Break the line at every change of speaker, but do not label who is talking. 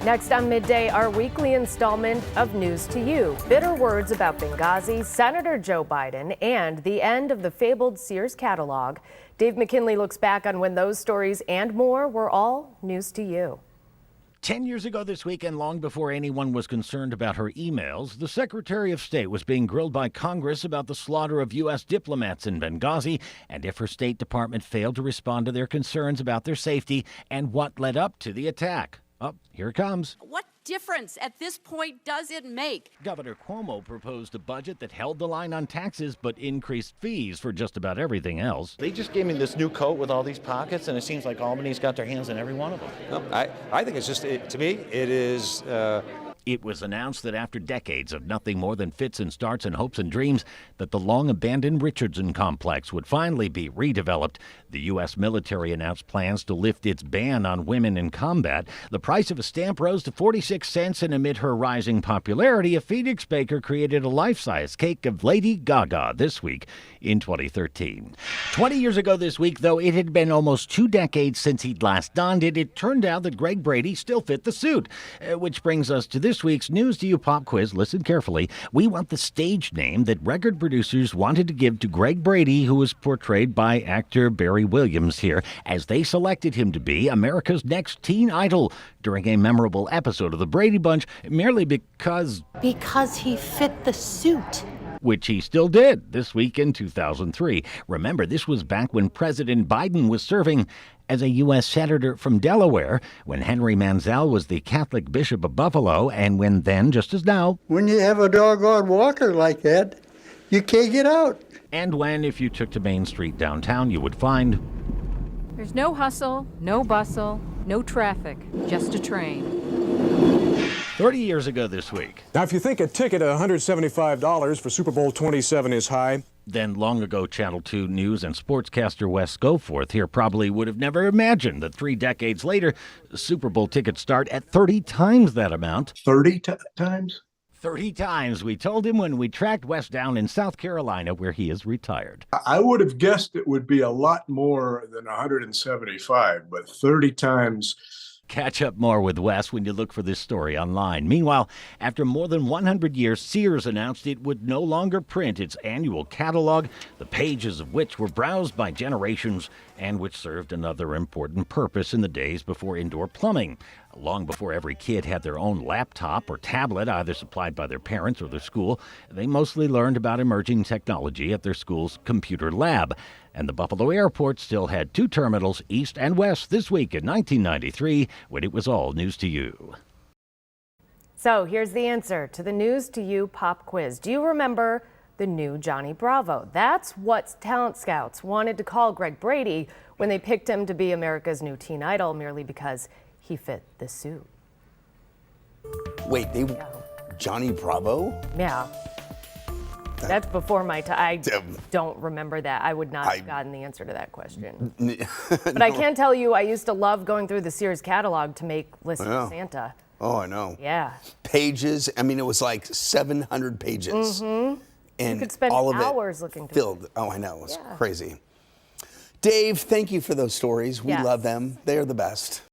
Next on Midday, our weekly installment of News to You. Bitter words about Benghazi, Senator Joe Biden, and the end of the fabled Sears catalog. Dave McKinley looks back on when those stories and more were all news to you.
10 years ago this week, and long before anyone was concerned about her emails, the Secretary of State was being grilled by Congress about the slaughter of U.S. diplomats in Benghazi and if her State Department failed to respond to their concerns about their safety and what led up to the attack. Oh, here it comes.
What difference at this point does it make?
Governor Cuomo proposed a budget that held the line on taxes but increased fees for just about everything else.
They just gave me this new coat with all these pockets, and it seems like Albany's got their hands in every one of them.
No, I think it's just, to me, it is...
It was announced that after decades of nothing more than fits and starts and hopes and dreams, that the long-abandoned Richardson complex would finally be redeveloped. The U.S. military announced plans to lift its ban on women in combat. The price of a stamp rose to 46 cents, and amid her rising popularity, a Phoenix baker created a life-size cake of Lady Gaga this week in 2013. 20 years ago this week, though it had been almost 2 decades since he'd last donned it, it turned out that Greg Brady still fit the suit, which brings us to this week's News to You pop quiz. Listen carefully. We want the stage name that record producers wanted to give to Greg Brady, who was portrayed by actor Barry Williams here, as they selected him to be America's next teen idol during a memorable episode of The Brady Bunch, merely because
he fit the suit.
Which he still did this week in 2003. Remember, this was back when President Biden was serving as a U.S. Senator from Delaware, when Henry Manziel was the Catholic Bishop of Buffalo, and when then, just as now,
when you have a doggone walker like that, you can't get out.
And when, if you took to Main Street downtown, you would find
there's no hustle, no bustle, no traffic, just a train.
30 years ago this week.
Now, if you think a ticket at $175 for Super Bowl 27 is high,
then long ago Channel 2 news and sportscaster Wes Goforth here probably would have never imagined that 3 decades later, Super Bowl tickets start at 30 times that amount.
30 times?
30 times, we told him when we tracked Wes down in South Carolina, where he is retired.
I would have guessed it would be a lot more than 175, but 30 times...
Catch up more with Wes when you look for this story online. Meanwhile, after more than 100 years, Sears announced it would no longer print its annual catalog, the pages of which were browsed by generations and which served another important purpose in the days before indoor plumbing. Long before every kid had their own laptop or tablet, either supplied by their parents or their school, they mostly learned about emerging technology at their school's computer lab. And the Buffalo Airport still had 2 terminals, east and west, this week in 1993, when it was all news to you.
So here's the answer to the News to You pop quiz. Do you remember the new Johnny Bravo? That's what talent scouts wanted to call Greg Brady when they picked him to be America's new teen idol, merely because he fit the suit.
Wait, Johnny Bravo?
Yeah. That's before my time. I don't remember that. I would not have gotten the answer to that question. But no. I can tell you, I used to love going through the Sears catalog to make lists of Santa.
Oh, I know.
Yeah.
Pages. I mean, it was like 700 pages.
Mm-hmm.
And
you could spend
all of
hours looking through
filled.
it.
Oh, I know. It was crazy. Dave, thank you for those stories. We love them. They are the best.